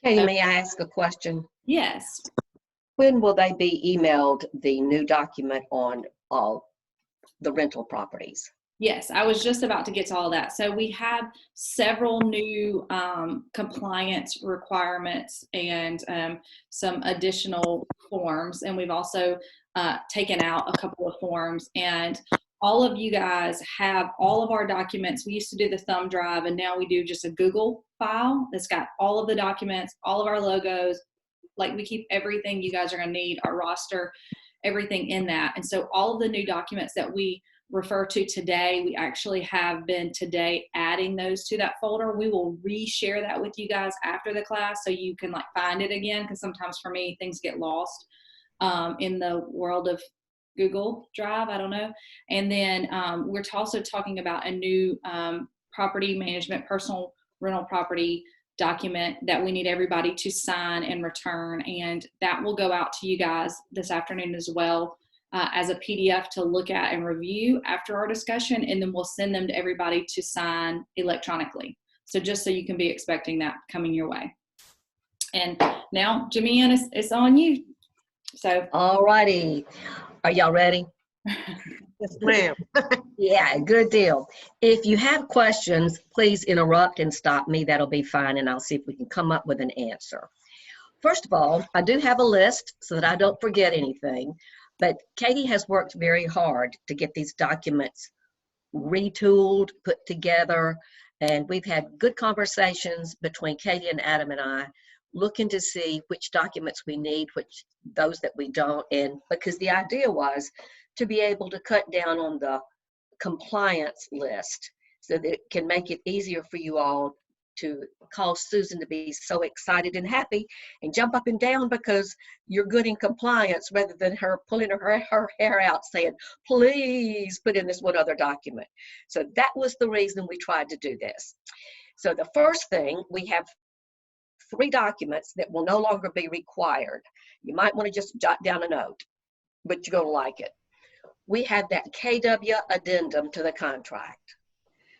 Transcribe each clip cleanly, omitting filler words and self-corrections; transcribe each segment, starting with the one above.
Katie, may I ask a question? Yes. When will they be emailed the new document on all the rental properties? Yes, I was just about to get to all that. So we have several new compliance requirements and some additional forms. And we've also taken out a couple of forms. And all of you guys have all of our documents. We used to do the thumb drive, and now we do just a Google file that's got all of the documents, all of our logos. Like, we keep everything you guys are going to need, our roster, everything in that. And so all of the new documents that we refer to today, we actually have been today adding those to that folder. We will reshare that with you guys after the class so you can like find it again, because sometimes for me things get lost in the world of Google Drive. I don't know. And then we're also talking about a new property management, personal rental property document that we need everybody to sign and return, and that will go out to you guys this afternoon as well as a PDF to look at and review after our discussion, and then we'll send them to everybody to sign electronically. So just so you can be expecting that coming your way. And now, Jimmie, it's on you. So, all righty. Are y'all ready? Yes, ma'am. Yeah, good deal. If you have questions, please interrupt and stop me. That'll be fine, and I'll see if we can come up with an answer. First of all, I do have a list so that I don't forget anything, but Katie has worked very hard to get these documents retooled, put together, and we've had good conversations between Katie and Adam and I, looking to see which documents we need, those that we don't, and because the idea was to be able to cut down on the compliance list so that it can make it easier for you all to cause Susan to be so excited and happy and jump up and down because you're good in compliance, rather than her pulling her hair out saying, please put in this one other document. So that was the reason we tried to do this. So the first thing, we have 3 documents that will no longer be required. You might want to just jot down a note, but you're going to like it. We have that KW addendum to the contract.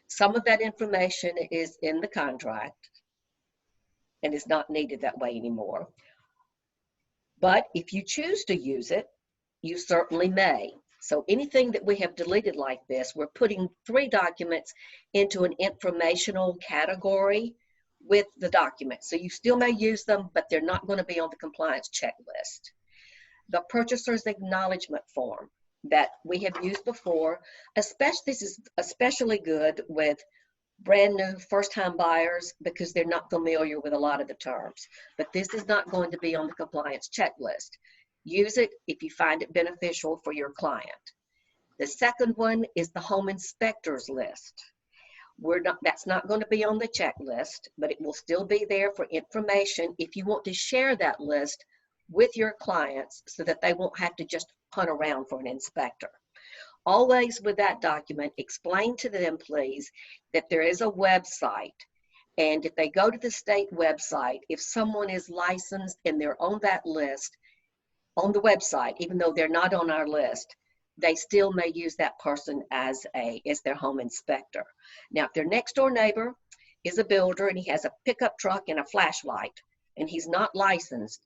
Some of that information is in the contract and is not needed that way anymore. But if you choose to use it, you certainly may. So anything that we have deleted like this, we're putting 3 documents into an informational category with the document. So you still may use them, but they're not going to be on the compliance checklist. The purchaser's acknowledgement form that we have used before, this is especially good with brand new first-time buyers because they're not familiar with a lot of the terms. But this is not going to be on the compliance checklist. Use it if you find it beneficial for your client. The second one is the home inspector's list. That's not going to be on the checklist, but it will still be there for information if you want to share that list with your clients so that they won't have to just hunt around for an inspector. Always with that document, explain to them, please, that there is a website, and if they go to the state website, if someone is licensed and they're on that list, on the website, even though they're not on our list, they still may use that person as their home inspector. Now, if their next door neighbor is a builder and he has a pickup truck and a flashlight and he's not licensed,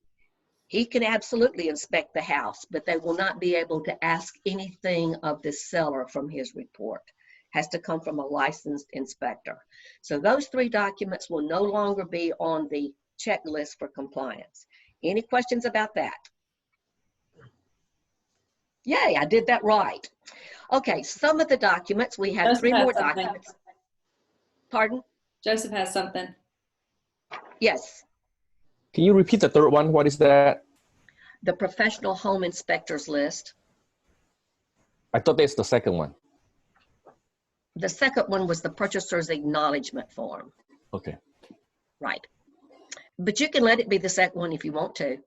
he can absolutely inspect the house, but they will not be able to ask anything of the seller from his report. Has to come from a licensed inspector. So those 3 documents will no longer be on the checklist for compliance. Any questions about that? Yay, I did that right. Okay, some of the documents, we have Joseph 3 has more something. documents. Pardon? Joseph has something. Yes. Can you repeat the third one? What is that? The professional home inspectors list. I thought that's the second one. The second one was the purchaser's acknowledgement form. Okay. Right. But you can let it be the second one if you want to.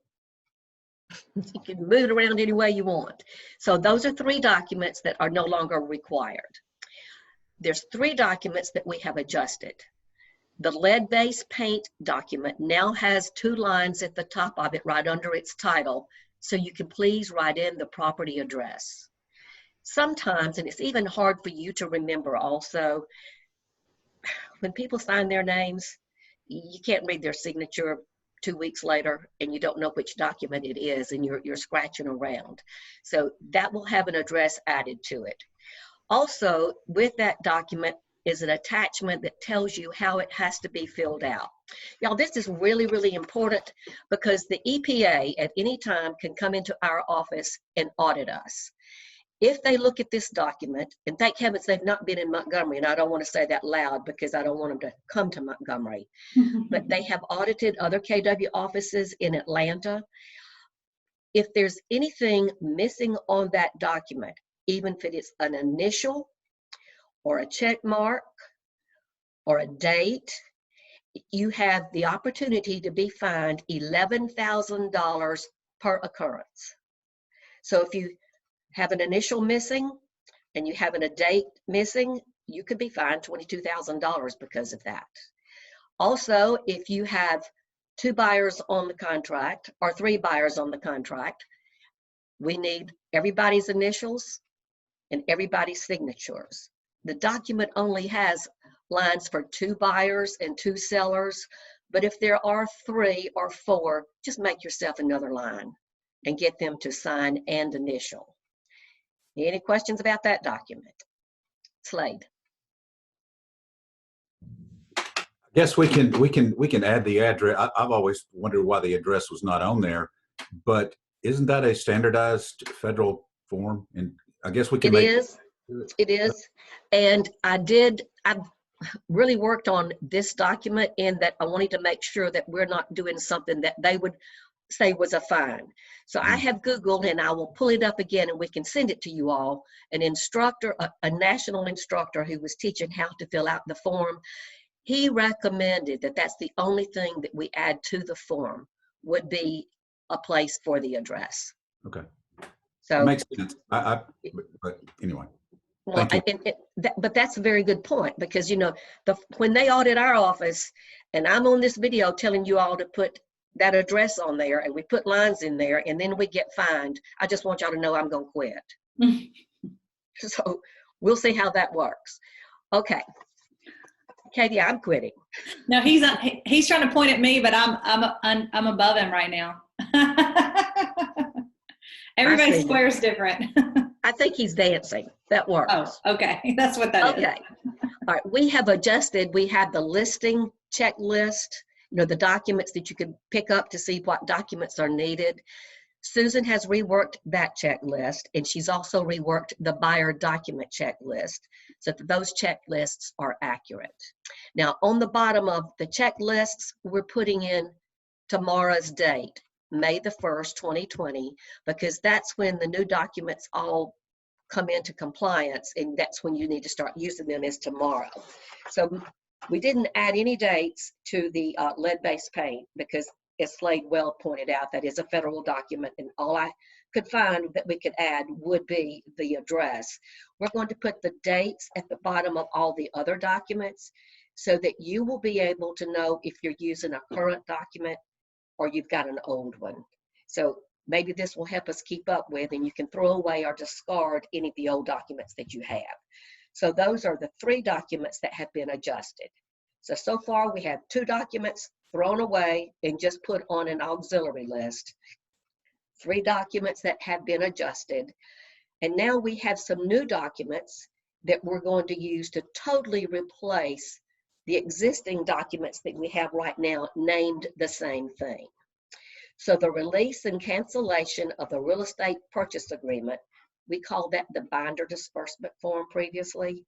You can move it around any way you want. So those are 3 documents that are no longer required. There's 3 documents that we have adjusted. The lead-based paint document now has 2 lines at the top of it right under its title, so you can please write in the property address. Sometimes, and it's even hard for you to remember also, when people sign their names, you can't read their signature 2 weeks later and you don't know which document it is and you're scratching around. So that will have an address added to it. Also, with that document is an attachment that tells you how it has to be filled out. Y'all, this is really, really important because the EPA at any time can come into our office and audit us. If they look at this document, and thank heavens they've not been in Montgomery, and I don't want to say that loud because I don't want them to come to Montgomery, but they have audited other KW offices in Atlanta. If there's anything missing on that document, even if it is an initial or a check mark or a date, you have the opportunity to be fined $11,000 per occurrence. So if you have an initial missing and you have a date missing, you could be fined $22,000 because of that. Also, if you have 2 buyers on the contract or 3 buyers on the contract, we need everybody's initials and everybody's signatures. The document only has lines for 2 buyers and 2 sellers, but if there are 3 or 4, just make yourself another line and get them to sign and initial. Any questions about that document? Slade. I guess we can add the address. I've always wondered why the address was not on there, but isn't that a standardized federal form? And I guess we can It is. And I've really worked on this document in that I wanted to make sure that we're not doing something that they would say was a fine. So I have Googled, and I will pull it up again and we can send it to you all. An instructor, a national instructor who was teaching how to fill out the form, he recommended that that's the only thing that we add to the form would be a place for the address. Okay. So it makes sense. But anyway. Well, but that's a very good point because, you know, when they audit our office and I'm on this video telling you all to put that address on there and we put lines in there and then we get fined, I just want y'all to know I'm going to quit. So we'll see how that works. Okay. Katie, I'm quitting. No, he's trying to point at me, but I'm above him right now. Everybody's square's different. I think he's dancing. That works. Oh, okay. That's what that is. Okay. All right. We have adjusted. We have the listing checklist, you know, the documents that you can pick up to see what documents are needed. Susan has reworked that checklist, and she's also reworked the buyer document checklist so that those checklists are accurate. Now, on the bottom of the checklists, we're putting in tomorrow's date, May the 1st, 2020, because that's when the new documents all come into compliance, and that's when you need to start using them is tomorrow. So we didn't add any dates to the lead-based paint because, as Slade well pointed out, that is a federal document, and all I could find that we could add would be the address. We're going to put the dates at the bottom of all the other documents so that you will be able to know if you're using a current document or you've got an old one. So maybe this will help us keep up with, and you can throw away or discard any of the old documents that you have. So those are the 3 documents that have been adjusted. So far we have 2 documents thrown away and just put on an auxiliary list, 3 documents that have been adjusted. And now we have some new documents that we're going to use to totally replace the existing documents that we have right now named the same thing. So the release and cancellation of the real estate purchase agreement, we call that the binder disbursement form previously.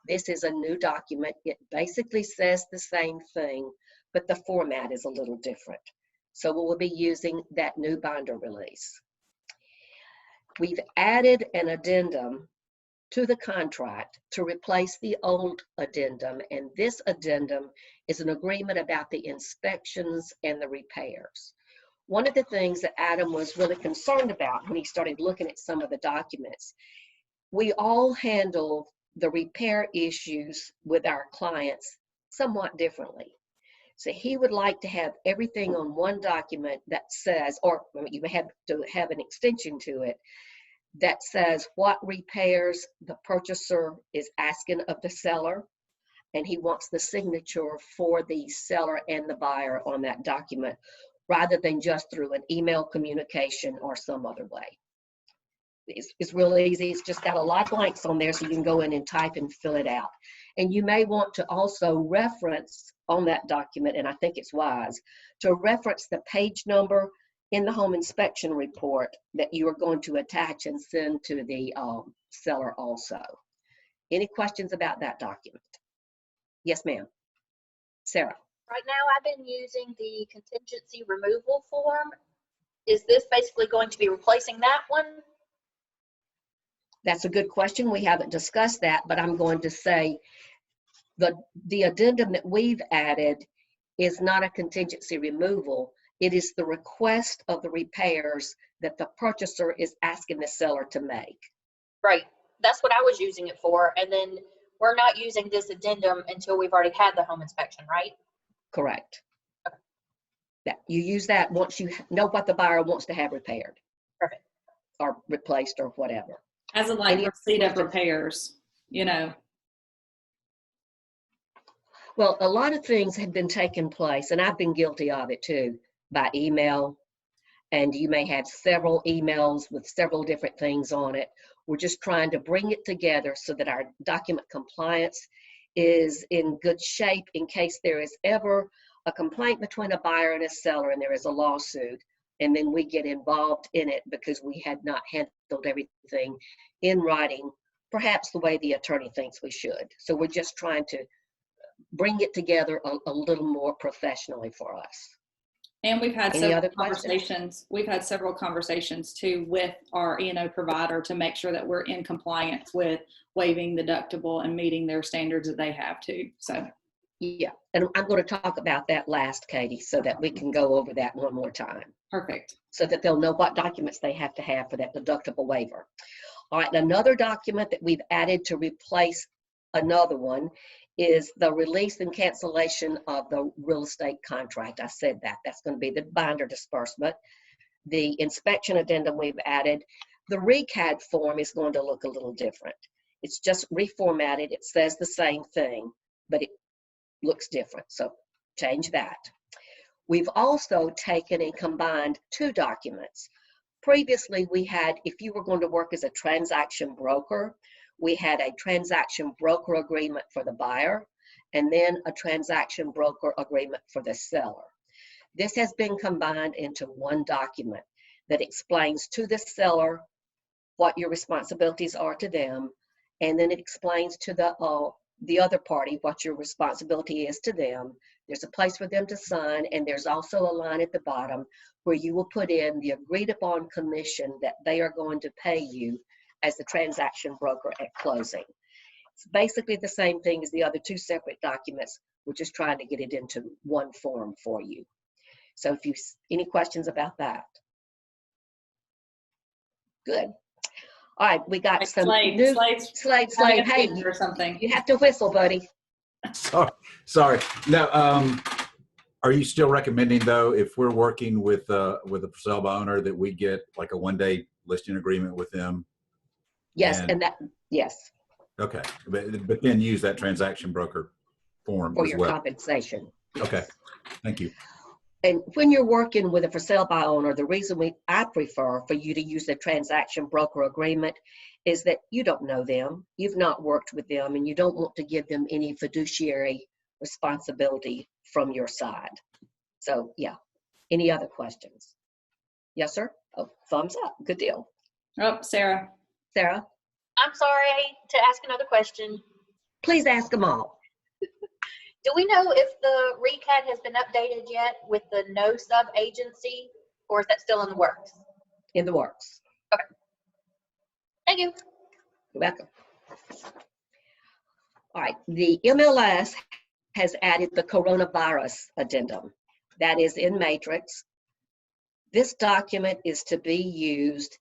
This is a new document. It basically says the same thing, but the format is a little different. So we'll be using that new binder release. We've added an addendum to the contract to replace the old addendum, and this addendum is an agreement about the inspections and the repairs. One of the things that Adam was really concerned about when he started looking at some of the documents, we all handle the repair issues with our clients somewhat differently. So he would like to have everything on one document that says, or you may have to have an extension to it, that says what repairs the purchaser is asking of the seller, and he wants the signature for the seller and the buyer on that document, rather than just through an email communication or some other way. It's real easy. It's just got a lot of blanks on there, so you can go in and type and fill it out. And you may want to also reference on that document, and I think it's wise, to reference the page number in the home inspection report that you are going to attach and send to the seller also. Any questions about that document? Yes, ma'am. Sarah. Right now, I've been using the contingency removal form. Is this basically going to be replacing that one? That's a good question. We haven't discussed that, but I'm going to say the addendum that we've added is not a contingency removal. It is the request of the repairs that the purchaser is asking the seller to make. Right. That's what I was using it for. And then we're not using this addendum until we've already had the home inspection, right? Correct. Yeah, you use that once you know what the buyer wants to have repaired. Perfect. Or replaced or whatever. As a like Any receipt of questions? repairs, you know. Well, a lot of things have been taking place, and I've been guilty of it too, by email. And you may have several emails with several different things on it. We're just trying to bring it together so that our document compliance is in good shape in case there is ever a complaint between a buyer and a seller and there is a lawsuit, and then we get involved in it because we had not handled everything in writing, perhaps the way the attorney thinks we should. So we're just trying to bring it together a little more professionally for us. And we've had Any several other questions? conversations. We've had several conversations too with our E&O provider to make sure that we're in compliance with waiving the deductible and meeting their standards that they have too. So Yeah, and I'm going to talk about that last, Katie, so that we can go over that one more time, perfect. so that they'll know what documents they have to have for that deductible waiver. All right, another document that we've added to replace another one is the release and cancellation of the real estate contract. I said that. That's going to be the binder disbursement. The inspection addendum we've added. The RECAD form is going to look a little different. It's just reformatted. It says the same thing, but it looks different, so change that. We've also taken and combined two documents. Previously, we had, if you were going to work as a transaction broker, we had a transaction broker agreement for the buyer and then a transaction broker agreement for the seller. This has been combined into one document that explains to the seller what your responsibilities are to them, and then it explains to the other party what your responsibility is to them. There's a place for them to sign, and there's also a line at the bottom where you will put in the agreed upon commission that they are going to pay you as the transaction broker at closing. It's basically the same thing as the other two separate documents. We're just trying to get it into one form for you. So if you, any questions about that? Good. All right, we got Like some Slade, new, Slade's Slade, having a hey, seizure or something. you have to whistle, buddy. Sorry. No, are you still recommending though, if we're working with a for sale by owner, that we get like a 1-day listing agreement with them? Yes, and that, yes, Okay, but then use that transaction broker form for as your well. compensation. Okay, thank you. And when you're working with a for sale by owner, the reason I prefer for you to use the transaction broker agreement is that you don't know them, you've not worked with them, and you don't want to give them any fiduciary responsibility from your side. So yeah, any other questions? Yes, sir? Oh, thumbs up, good deal. Oh, Sarah. Sarah, I'm sorry to ask another question. please ask them all. Do we know if the RECAD has been updated yet with the no sub agency, or is that still in the works? In the works. Thank you. You're welcome. All right, the MLS has added the coronavirus addendum. That is in Matrix. This document is to be used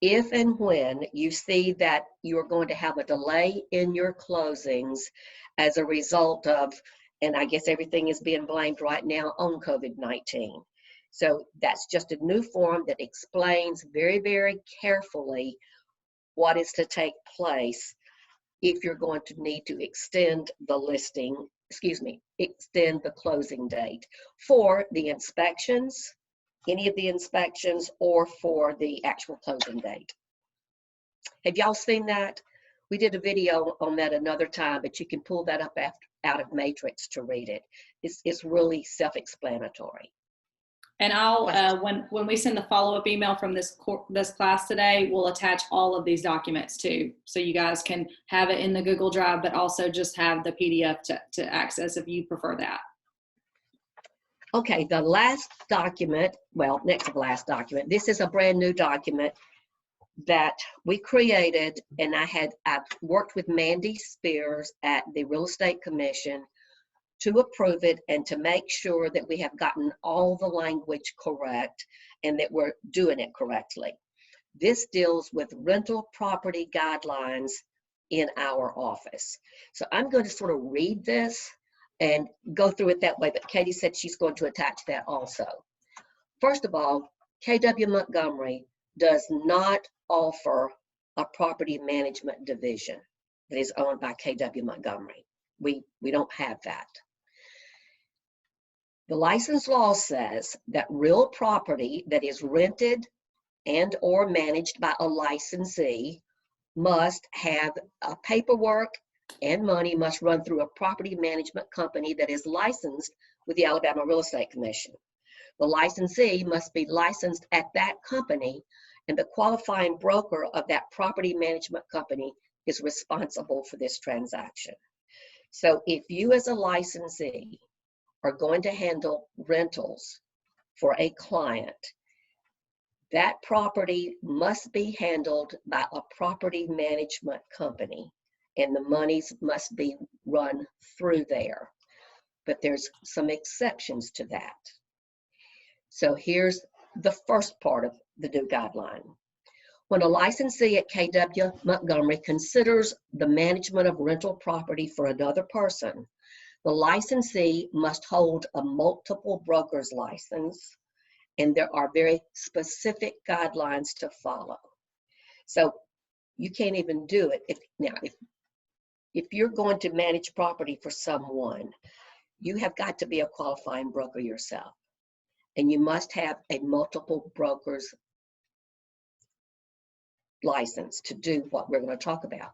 if and when you see that you're going to have a delay in your closings as a result of, and I guess everything is being blamed right now on COVID-19. So that's just a new form that explains very, very carefully what is to take place if you're going to need to extend the listing, extend the closing date for the inspections, any of the inspections or for the actual closing date. Have y'all seen that? We did a video on that another time, but you can pull that up out of Matrix to read it. It's really self-explanatory. And I'll when we send the follow-up email from this class today, we'll attach all of these documents too, so you guys can have it in the Google Drive, but also just have the PDF to access if you prefer that. Okay, the last document, well, next to the last document, this is a brand new document that we created, and I've worked with Mandy Spears at the Real Estate Commission to approve it and to make sure that we have gotten all the language correct and that we're doing it correctly. This deals with rental property guidelines in our office. So I'm going to sort of read this and go through it that way, but Katie said she's going to attach that also. First of all, KW Montgomery does not offer a property management division that is owned by KW Montgomery. We don't have that. The license law says that real property that is rented and or managed by a licensee must have paperwork and money must run through a property management company that is licensed with the Alabama Real Estate Commission. The licensee must be licensed at that company, and the qualifying broker of that property management company is responsible for this transaction. So if you as a licensee are going to handle rentals for a client, that property must be handled by a property management company, and the monies must be run through there. But there's some exceptions to that. So here's the first part of the new guideline. When a licensee at KW Montgomery considers the management of rental property for another person, the licensee must hold a multiple broker's license, and there are very specific guidelines to follow. So you can't even do it if you're going to manage property for someone, you have got to be a qualifying broker yourself, and you must have a multiple broker's license to do what we're going to talk about.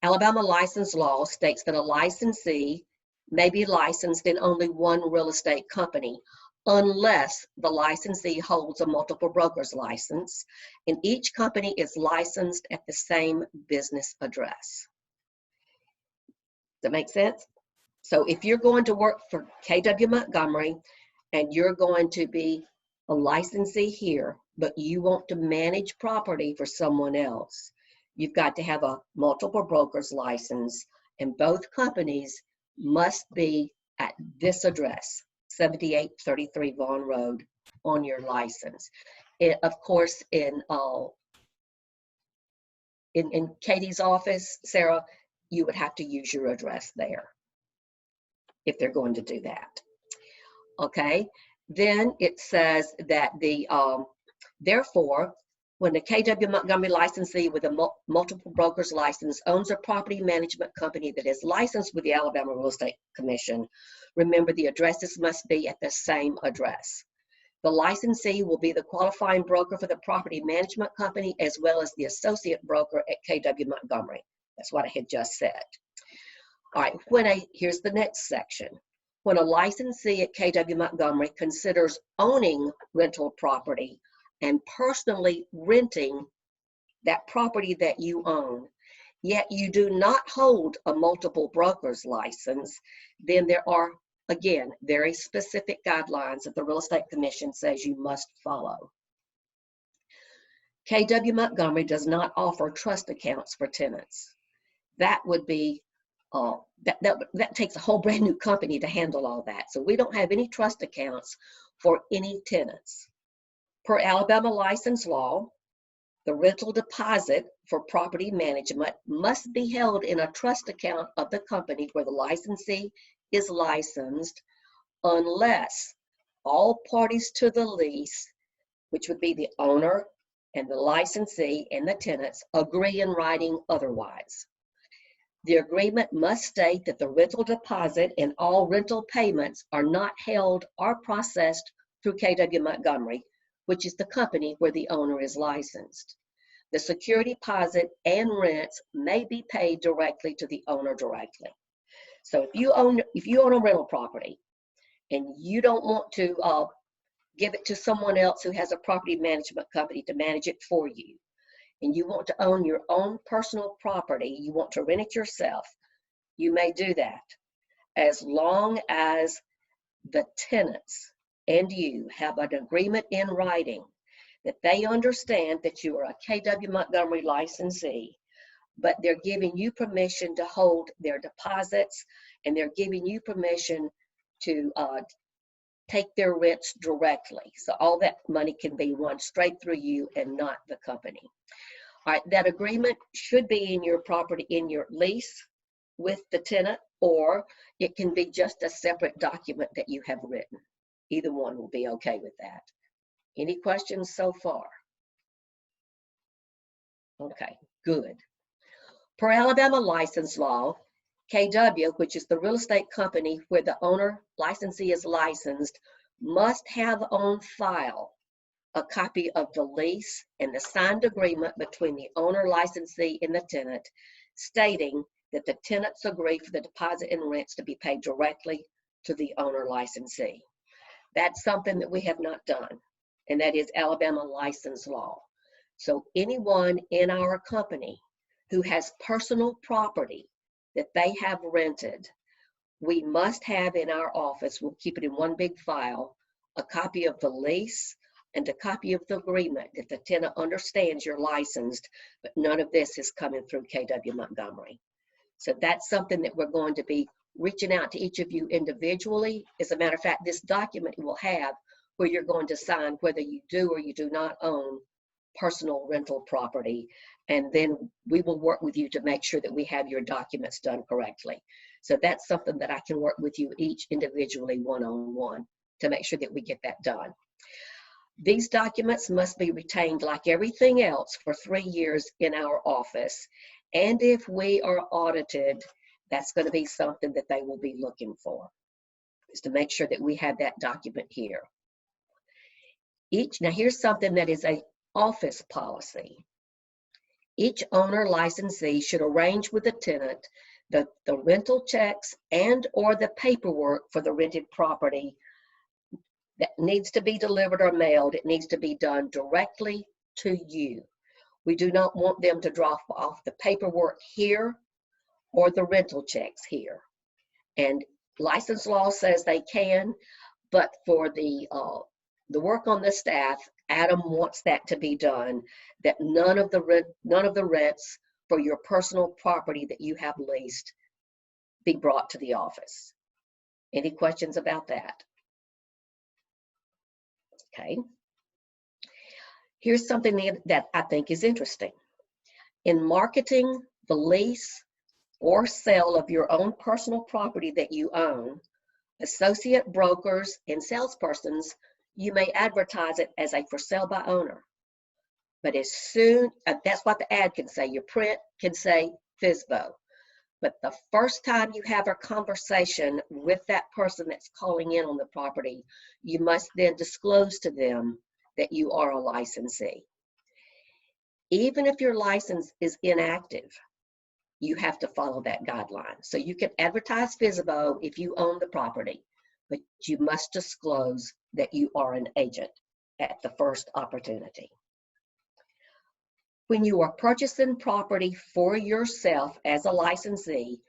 Alabama license law states that a licensee may be licensed in only one real estate company unless the licensee holds a multiple broker's license and each company is licensed at the same business address. Does that make sense? So if you're going to work for KW Montgomery and you're going to be a licensee here, but you want to manage property for someone else, you've got to have a multiple broker's license, and both companies must be at this address, 7833 Vaughn Road, on your license. Of course, in Katie's office, Sarah, you would have to use your address there if they're going to do that. Okay, then it says that therefore, when the KW Montgomery licensee with a multiple broker's license owns a property management company that is licensed with the Alabama Real Estate Commission, remember the addresses must be at the same address. The licensee will be the qualifying broker for the property management company as well as the associate broker at KW Montgomery. That's what I had just said. All right, here's the next section. When a licensee at KW Montgomery considers owning rental property and personally renting that property that you own, yet you do not hold a multiple broker's license, then there are, again, very specific guidelines that the Real Estate Commission says you must follow. KW Montgomery does not offer trust accounts for tenants. That would be, that takes a whole brand new company to handle all that. So we don't have any trust accounts for any tenants. Per Alabama license law, the rental deposit for property management must be held in a trust account of the company where the licensee is licensed unless all parties to the lease, which would be the owner and the licensee and the tenants, agree in writing otherwise. The agreement must state that the rental deposit and all rental payments are not held or processed through KW Montgomery, which is the company where the owner is licensed. The security deposit and rents may be paid directly to the owner directly. So if you own a rental property and you don't want to give it to someone else who has a property management company to manage it for you, and you want to own your own personal property, you want to rent it yourself, you may do that, as long as the tenants and you have an agreement in writing that they understand that you are a KW Montgomery licensee, but they're giving you permission to hold their deposits, and they're giving you permission to take their rents directly. So all that money can be run straight through you and not the company. All right, that agreement should be in your property, in your lease with the tenant, or it can be just a separate document that you have written. Either one will be okay with that. Any questions so far? Okay, good. Per Alabama license law, KW, which is the real estate company where the owner licensee is licensed, must have on file a copy of the lease and the signed agreement between the owner licensee and the tenant, stating that the tenants agree for the deposit and rents to be paid directly to the owner licensee. That's something that we have not done, and that is Alabama license law. So anyone in our company who has personal property that they have rented, we must have in our office, we'll keep it in one big file, a copy of the lease and a copy of the agreement that the tenant understands you're licensed, but none of this is coming through KW Montgomery. So that's something that we're going to be reaching out to each of you individually. As a matter of fact, this document will have where you're going to sign whether you do or you do not own personal rental property, and then we will work with you to make sure that we have your documents done correctly. So that's something that I can work with you each individually one-on-one to make sure that we get that done. These documents must be retained like everything else for 3 years in our office. And if we are audited, that's going to be something that they will be looking for, is to make sure that we have that document here. Now here's something that is a office policy. Each owner licensee should arrange with the tenant the rental checks and or the paperwork for the rented property that needs to be delivered or mailed. It needs to be done directly to you. We do not want them to drop off the paperwork here or the rental checks here. And license law says they can, but for the work on the staff, Adam wants that to be done, that none of the rents for your personal property that you have leased be brought to the office. Any questions about that? Okay. Here's something that I think is interesting. In marketing the lease or sale of your own personal property that you own, associate brokers and salespersons, you may advertise it as a for sale by owner. But as soon, that's what the ad can say, your print can say FSBO. But the first time you have a conversation with that person that's calling in on the property, you must then disclose to them that you are a licensee. Even if your license is inactive, you have to follow that guideline. So you can advertise FSBO if you own the property, but you must disclose that you are an agent at the first opportunity. When you are purchasing property for yourself as a licensee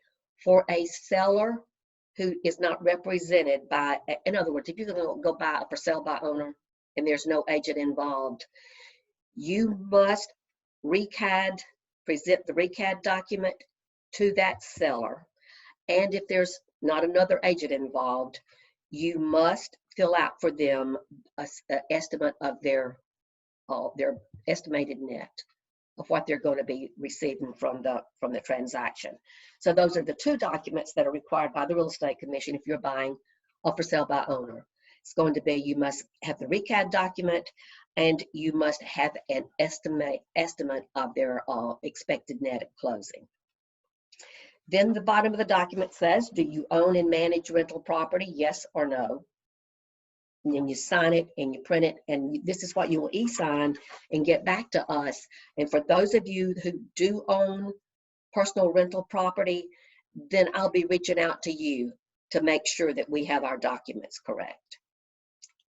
for a seller who is not represented by, in other words, if you're going to go buy a for sale by owner and there's no agent involved, you must present the RECAD document to that seller. And if there's not another agent involved, you must fill out for them an estimate of their estimated net of what they're going to be receiving from the transaction. So those are the two documents that are required by the Real Estate Commission if you're buying a for sale by owner. It's going to be, you must have the RECAD document, and you must have an estimate of their expected net at closing. Then the bottom of the document says, do you own and manage rental property? Yes or no. and then you sign it and you print it, and this is what you will e-sign and get back to us. And for those of you who do own personal rental property, then I'll be reaching out to you to make sure that we have our documents correct.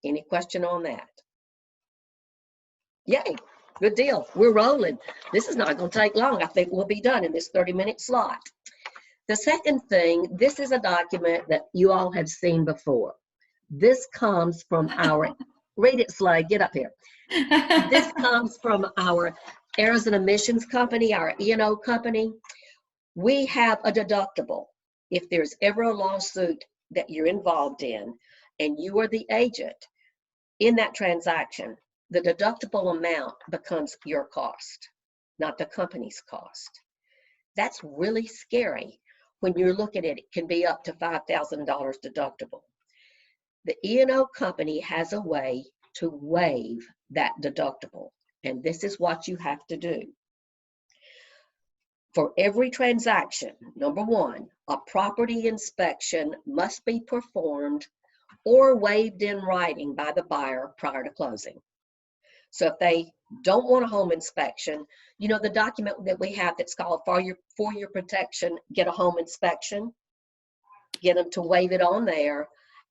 Any question on that? Yay, good deal. We're rolling. This is not going to take long. I think we'll be done in this 30-minute slot. The second thing, this is a document that you all have seen before. This comes from our, read it, Slade, get up here. This comes from our Errors and Omissions Company, our E&O company. We have a deductible. If there's ever a lawsuit that you're involved in and you are the agent in that transaction, the deductible amount becomes your cost, not the company's cost. That's really scary. When you look at it, it can be up to $5,000 deductible. The E&O company has a way to waive that deductible, and this is what you have to do. For every transaction, number one, a property inspection must be performed or waived in writing by the buyer prior to closing. So if they don't want a home inspection, you know, the document that we have that's called for your protection, get a home inspection, get them to waive it on there,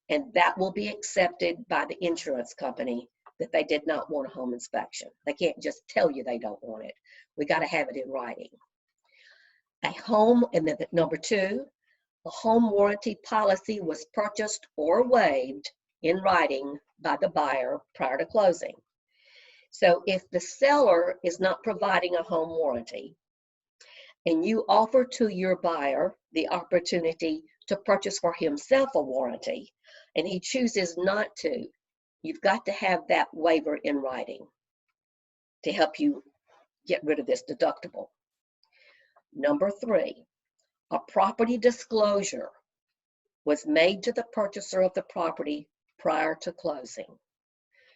and that will be accepted by the insurance company that they did not want a home inspection. They can't just tell you they don't want it. We got to have it in writing. A home, and then number two, a home warranty policy was purchased or waived in writing by the buyer prior to closing. So if the seller is not providing a home warranty and you offer to your buyer the opportunity to purchase for himself a warranty and he chooses not to, you've got to have that waiver in writing to help you get rid of this deductible. Number three, a property disclosure was made to the purchaser of the property prior to closing.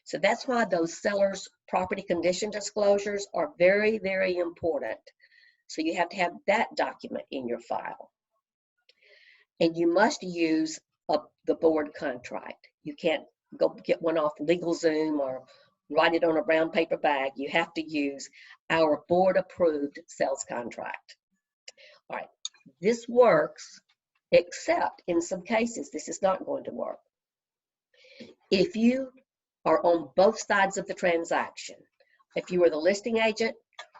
So that's why those sellers' property condition disclosures are very, very important. So you have to have that document in your file. And you must use the board contract. You can't go get one off LegalZoom or write it on a brown paper bag. You have to use our board-approved sales contract. All right, this works, except in some cases, this is not going to work. If you are on both sides of the transaction, if you are the listing agent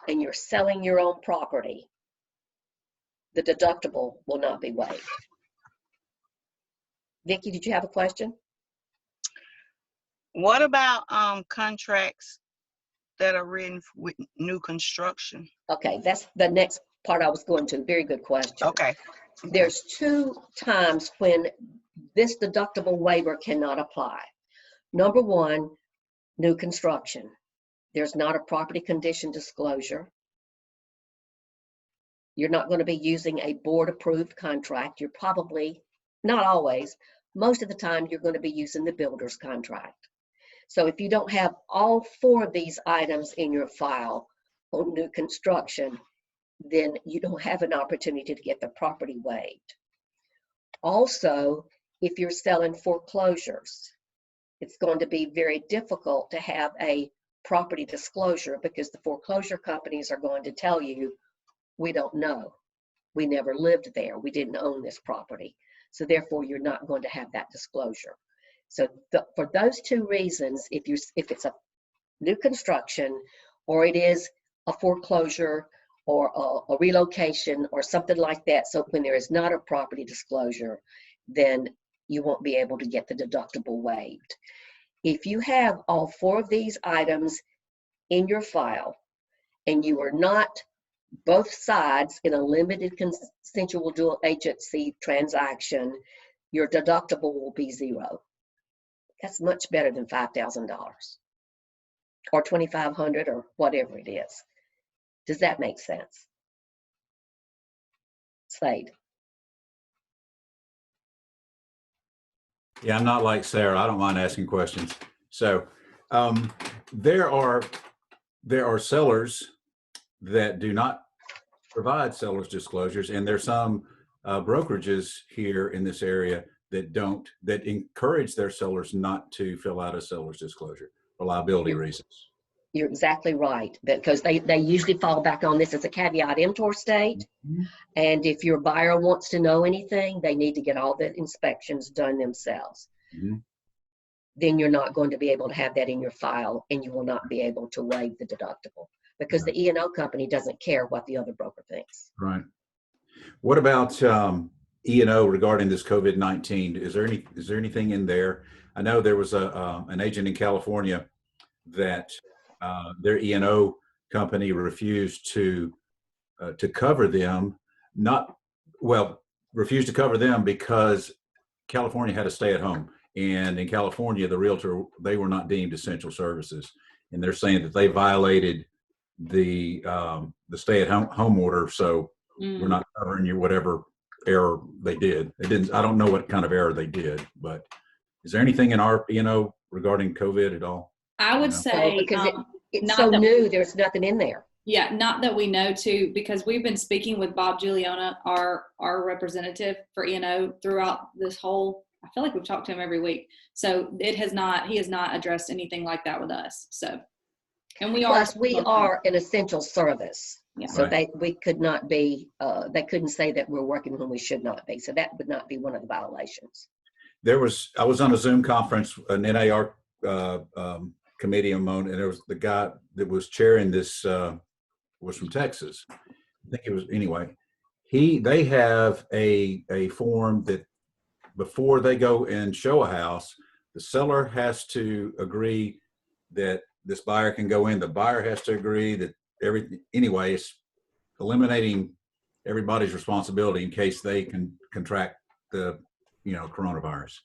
and you're selling your own property, the deductible will not be waived. Vicki, did you have a question? What about contracts that are written with new construction? Okay, that's the next part I was going to. Very good question. Okay. There's two times when this deductible waiver cannot apply. Number one, new construction. There's not a property condition disclosure. You're not going to be using a board-approved contract. You're probably, not always, most of the time you're going to be using the builder's contract. So if you don't have all four of these items in your file on new construction, then you don't have an opportunity to get the property waived. Also, if you're selling foreclosures, it's going to be very difficult to have a property disclosure because the foreclosure companies are going to tell you, we don't know. We never lived there. We didn't own this property. So therefore, you're not going to have that disclosure. So for those two reasons, if it's a new construction or it is a foreclosure or a relocation or something like that, so when there is not a property disclosure, then you won't be able to get the deductible waived. If you have all four of these items in your file and you are not both sides in a limited consensual dual agency transaction, your deductible will be zero. That's much better than $5,000 or $2,500 or whatever it is. Does that make sense? Slade. Yeah, I'm not like Sarah. I don't mind asking questions. So there are sellers that do not provide sellers disclosures, and there's some brokerages here in this area that encourage their sellers not to fill out a seller's disclosure for liability reasons. You're exactly right, because they usually fall back on this as a caveat emptor state. And if your buyer wants to know anything, they need to get all the inspections done themselves. Then you're not going to be able to have that in your file, and you will not be able to waive the deductible, because the E&O company doesn't care what the other broker thinks. Right. What about E&O regarding this COVID-19? Is there anything in there? I know there was an agent in California that their E&O company refused to cover them. Refused to cover them because California had a stay-at-home, and in California, the realtor, they were not deemed essential services, and they're saying that they violated the stay-at-home order. So we're not covering you whatever error they did. They didn't. I don't know what kind of error they did, but is there anything in our E&O regarding COVID at all? I would say because it's so new, there's nothing in there. Yeah, not that we know to, because we've been speaking with Bob Giuliana, our representative for E&O throughout this whole, I feel like we've talked to him every week. So he has not addressed anything like that with us. So, and we Plus, we are an essential service. Yeah. So we could not be, they couldn't say that we're working when we should not be. So that would not be one of the violations. I was on a Zoom conference, an NAR committee and there was the guy that was chairing this, was from Texas. I think it was, anyway, they have a form that before they go and show a house, the seller has to agree that this buyer can go in. The buyer has to agree that anyway, it's eliminating everybody's responsibility in case they can contract the, coronavirus.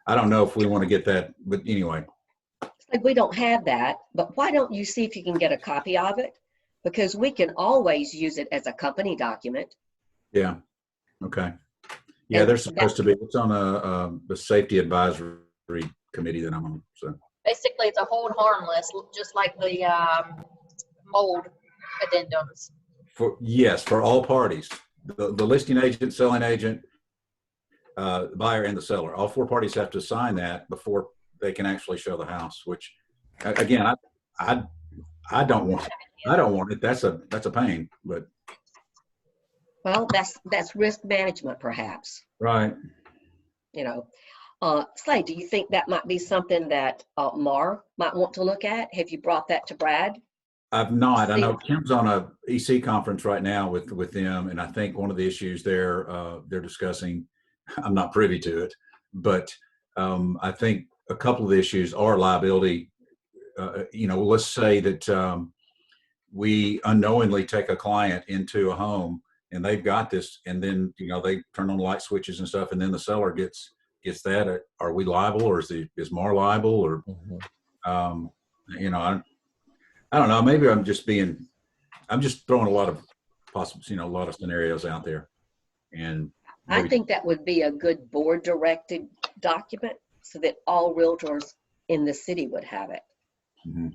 I don't know if we want to get that, but anyway. Like, we don't have that, but why don't you see if you can get a copy of it? Because we can always use it as a company document. Yeah. Okay. Yeah, they're supposed to be. It's on the safety advisory committee that I'm on. So Basically, it's a hold harmless, just like the hold addendums. For all parties, the listing agent, selling agent, the buyer, and the seller. All four parties have to sign that before they can actually show the house. Which, again, I don't want. I don't want it. That's a pain. But well, that's risk management, perhaps. Right. Slade, do you think that might be something that Mar might want to look at? Have you brought that to Brad? I've not. I know Kim's on a EC conference right now with them, and I think one of the issues they're discussing, I'm not privy to it, but I think a couple of the issues are liability. Let's say that we unknowingly take a client into a home and they've got this, and then they turn on light switches and stuff, and then the seller gets that. Are we liable, or is Mar liable, or I don't know. Maybe I'm just throwing a lot of possible, a lot of scenarios out there. And I think that would be a good board directed document so that all realtors in the city would have it. Mm-hmm.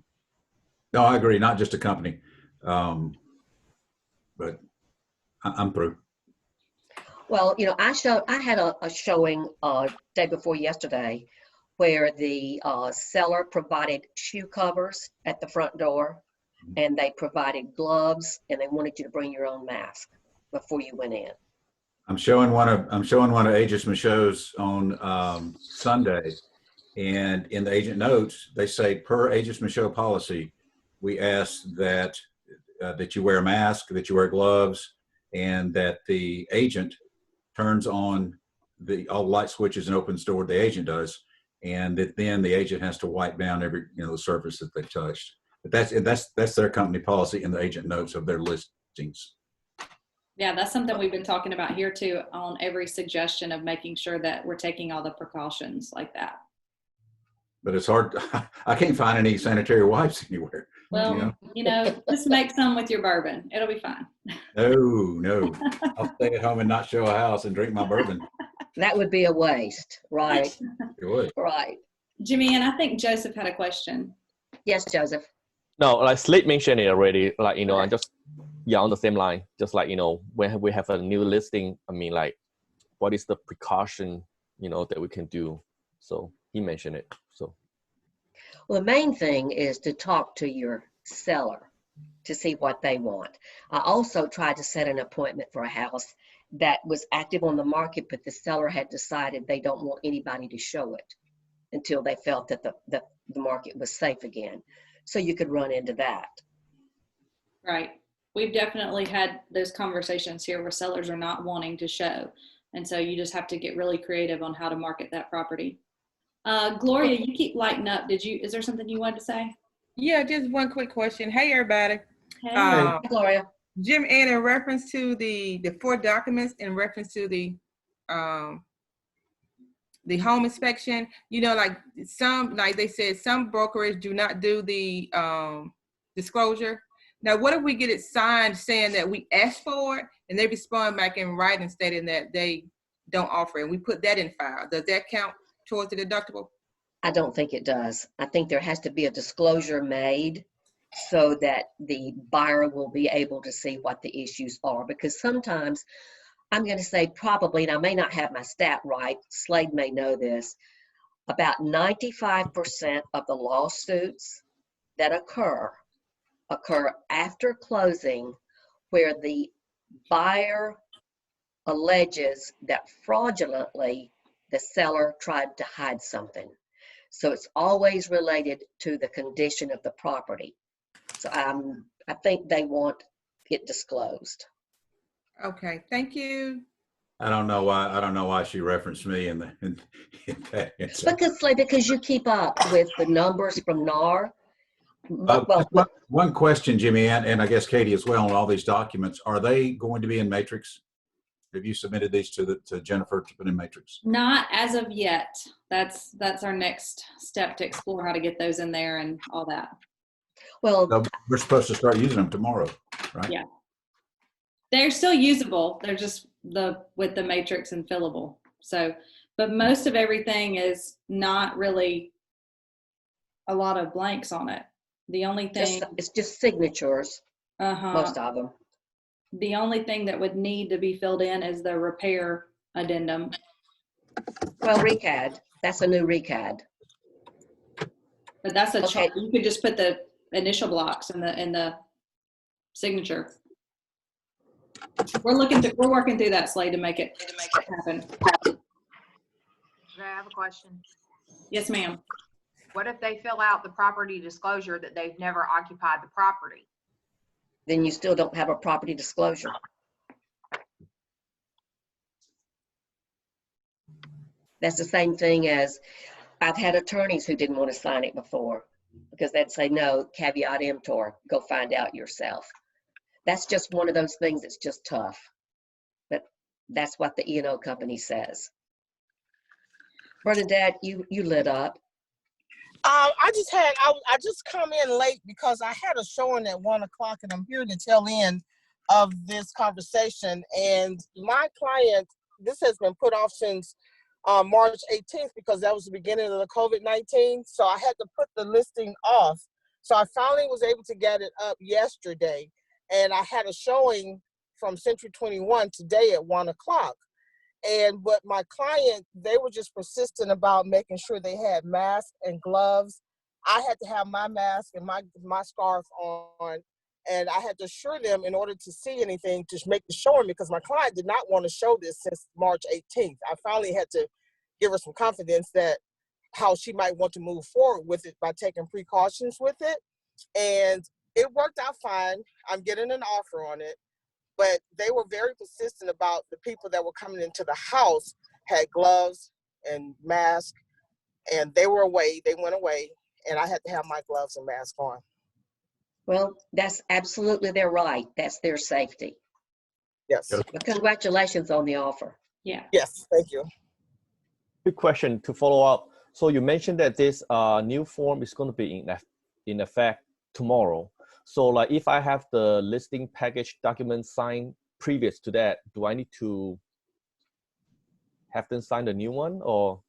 No, I agree. Not just a company, but I'm through. Well, I had a showing day before yesterday where the seller provided shoe covers at the front door, and they provided gloves, and they wanted you to bring your own mask before you went in. I'm showing one of Aegis Michaud's on Sunday, and in the agent notes they say, per Aegis Michaud policy, we ask that you wear a mask, that you wear gloves, and that the agent turns on all the light switches and opens the door. The agent does, and that then the agent has to wipe down every the surface that they touched. But that's their company policy in the agent notes of their listings. Yeah, that's something we've been talking about here too, on every suggestion of making sure that we're taking all the precautions like that. But it's hard. I can't find any sanitary wipes anywhere. Well, just make some with your bourbon. It'll be fine. No. I'll stay at home and not show a house and drink my bourbon. That would be a waste, right? It would. Right. Jimmie, and I think Joseph had a question. Yes, Joseph. No, like Slade mentioned it already, I just, on the same line, just when we have a new listing, what is the precaution, that we can do. So he mentioned it. So Well, the main thing is to talk to your seller to see what they want. I also tried to set an appointment for a house that was active on the market, but the seller had decided they don't want anybody to show it until they felt that the market was safe again. So you could run into that. Right. We've definitely had those conversations here where sellers are not wanting to show. And so you just have to get really creative on how to market that property. Gloria, you keep lighting up. Is there something you wanted to say? Yeah, just one quick question. Hey, everybody. Hey. Hey, Gloria. Jim, and in reference to the 4 documents, in reference to the home inspection, like they said, some brokerage do not do the disclosure. Now, what if we get it signed saying that we asked for it, and they respond back in writing stating that they don't offer it, and we put that in file? Does that count towards the deductible? I don't think it does. I think there has to be a disclosure made so that the buyer will be able to see what the issues are. Because sometimes, I'm going to say probably, and I may not have my stat right, Slade may know this, about 95% of the lawsuits that occur after closing, where the buyer alleges that fraudulently the seller tried to hide something. So it's always related to the condition of the property. So I think they want it disclosed. Okay, thank you. I don't know why she referenced me in that answer. Because you keep up with the numbers from NAR. One question, Jimmie, and I guess Katie as well, on all these documents, are they going to be in Matrix? Have you submitted these to Jennifer to put in Matrix? Not as of yet. That's our next step to explore how to get those in there and all that. Well, So we're supposed to start using them tomorrow, right? Yeah. They're still usable. They're just with the matrix and fillable. So, but most of everything is not really a lot of blanks on it. The only thing it's just signatures, most of them. The only thing that would need to be filled in is the repair addendum. Well, RECAD, that's a new RECAD. But that's a Okay. chart. You could just put the initial blocks in the signature. We're working through that, Slade, to make it happen. Okay, I have a question. Yes, ma'am. What if they fill out the property disclosure that they've never occupied the property? Then you still don't have a property disclosure. That's the same thing as I've had attorneys who didn't want to sign it before because they'd say, no, caveat emptor, go find out yourself. That's just one of those things that's just tough. But that's what the E&O company says. Bernadette, you lit up. I just come in late because I had a showing at 1 o'clock, and I'm here to tail end of this conversation. And my client, this has been put off since March 18th because that was the beginning of the COVID-19. So I had to put the listing off. So I finally was able to get it up yesterday, and I had a showing from Century 21 today at 1 o'clock. But my client, they were just persistent about making sure they had masks and gloves. I had to have my mask and my scarf on, and I had to assure them in order to see anything to make the showing because my client did not want to show this since March 18th. I finally had to give her some confidence that how she might want to move forward with it by taking precautions with it. And it worked out fine. I'm getting an offer on it. But they were very persistent about the people that were coming into the house had gloves and masks, and they were away. They went away, and I had to have my gloves and mask on. Well, that's absolutely their right. That's their safety. Yes. But congratulations on the offer. Yeah. Yes, thank you. Quick question to follow up. So you mentioned that this new form is going to be in effect tomorrow. So like if I have the listing package document signed previous to that, do I need to have them sign the new one or?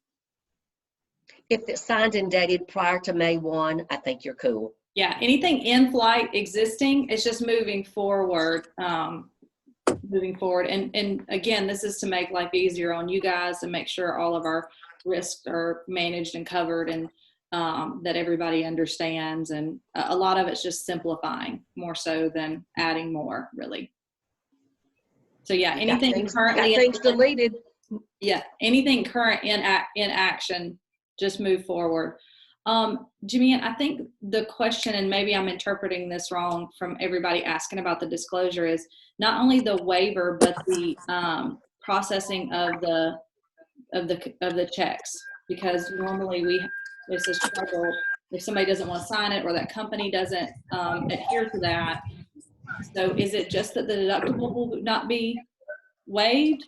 If it's signed and dated prior to May 1, I think you're cool. Yeah, anything in flight existing, it's just moving forward. moving forward. And again, this is to make life easier on you guys and make sure all of our risks are managed and covered, and that everybody understands. And a lot of it's just simplifying more so than adding more, really. So yeah, anything currently got things deleted. Yeah, anything current in action, just move forward. Jimmie, I think the question, and maybe I'm interpreting this wrong from everybody asking about the disclosure, is not only the waiver but the processing of the checks, because normally it's a struggle if somebody doesn't want to sign it or that company doesn't adhere to that. So is it just that the deductible will not be waived?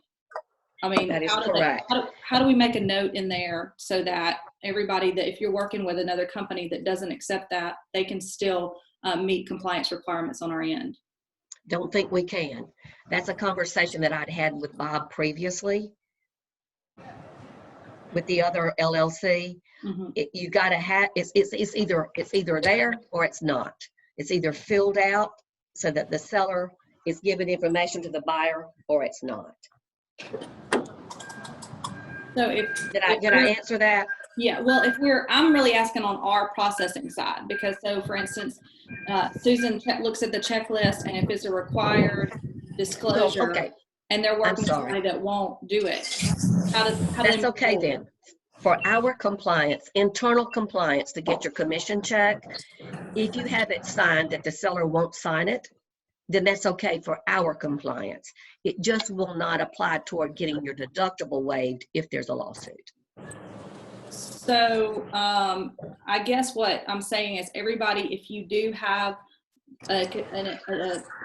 I mean, That is correct. How do we make a note in there so that everybody, that if you're working with another company that doesn't accept that, they can still meet compliance requirements on our end? Don't think we can. That's a conversation that I'd had with Bob previously with the other LLC. Mm-hmm. You got to have, it's either there or it's not. It's either filled out so that the seller is giving information to the buyer, or it's not. So did I answer that? Yeah, well, I'm really asking on our processing side, because so for instance, Susan looks at the checklist, and if it's a required disclosure, okay, and they're working with somebody that won't do it, that's okay then. For our compliance, internal compliance, to get your commission check, if you have it signed that the seller won't sign it, then that's okay for our compliance. It just will not apply toward getting your deductible waived if there's a lawsuit. So I guess what I'm saying is, everybody, if you do have an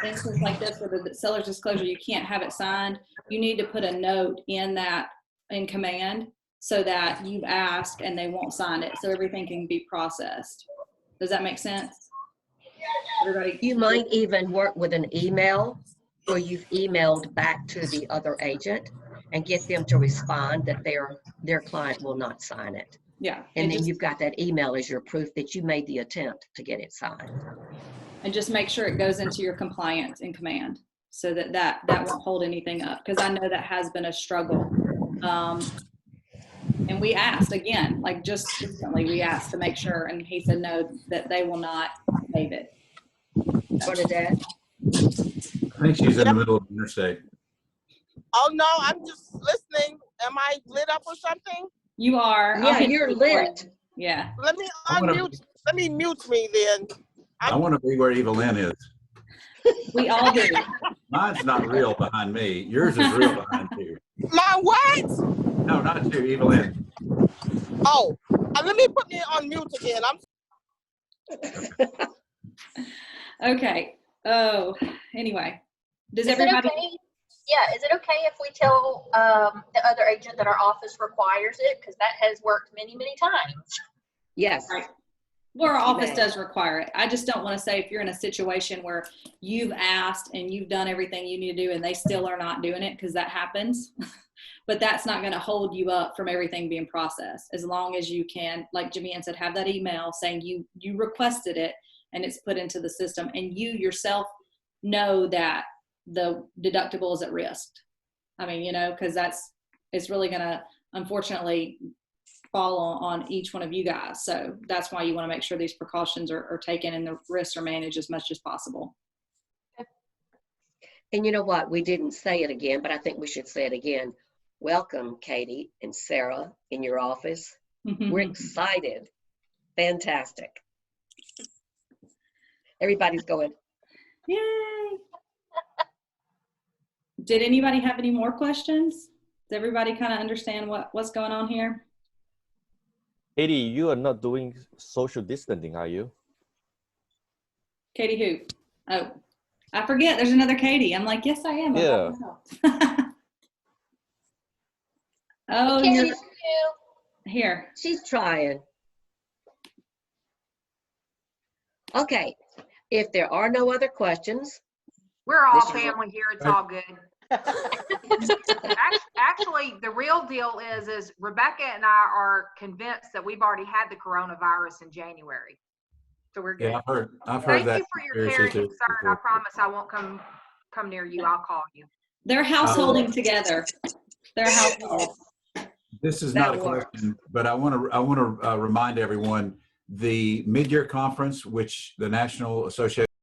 instance like this where the seller's disclosure, you can't have it signed, you need to put a note in command so that you've asked and they won't sign it, so everything can be processed. Does that make sense? Everybody, you might even work with an email where you've emailed back to the other agent and get them to respond that their client will not sign it. Yeah. And then you've got that email as your proof that you made the attempt to get it signed. And just make sure it goes into your compliance in command, so that won't hold anything up, because I know that has been a struggle. And we asked again, like just recently, we asked to make sure, and he said no, that they will not waive it. Bernadette? I think she's in the middle of the interstate. Oh no, I'm just listening. Am I lit up or something? You are. Yeah, you're lit. Yeah. Let me unmute. Let me mute me then. I want to be where Evelyn is. We all do. Mine's not real behind me. Yours is real behind you. My what? No, not you, Evelyn. Oh, let me put me on mute again. Okay. Oh, anyway. Does Is everybody? it okay? Yeah, is it okay if we tell the other agent that our office requires it? Because that has worked many, many times. Yes. Right. Well, our office does require it. I just don't want to say if you're in a situation where you've asked and you've done everything you need to do and they still are not doing it, because that happens. But that's not going to hold you up from everything being processed. As long as you can, like Jimmie said, have that email saying you requested it and it's put into the system, and you yourself know that the deductible is at risk. I mean, because it's really going to, unfortunately, fall on each one of you guys. So that's why you want to make sure these precautions are taken and the risks are managed as much as possible. And you know what? We didn't say it again, but I think we should say it again. Welcome, Katie and Sarah, in your office. We're excited. Fantastic. Everybody's going, yay. Did anybody have any more questions? Does everybody kind of understand what's going on here? Katie, you are not doing social distancing, are you? Katie who? Oh, I forget there's another Katie. I'm like, yes, I am. Yeah. Oh, Katie's here. she's trying. Okay, if there are no other questions. We're all This is family here. It's all good. Actually, the real deal is Rebecca and I are convinced that we've already had the coronavirus in January. So we're good. Yeah, I've heard Thank that. you for your care and concern. I promise I won't come near you. I'll call you. They're householding together. They're household. This is That not a works. question, but I want to remind everyone, the mid-year conference, which the National Association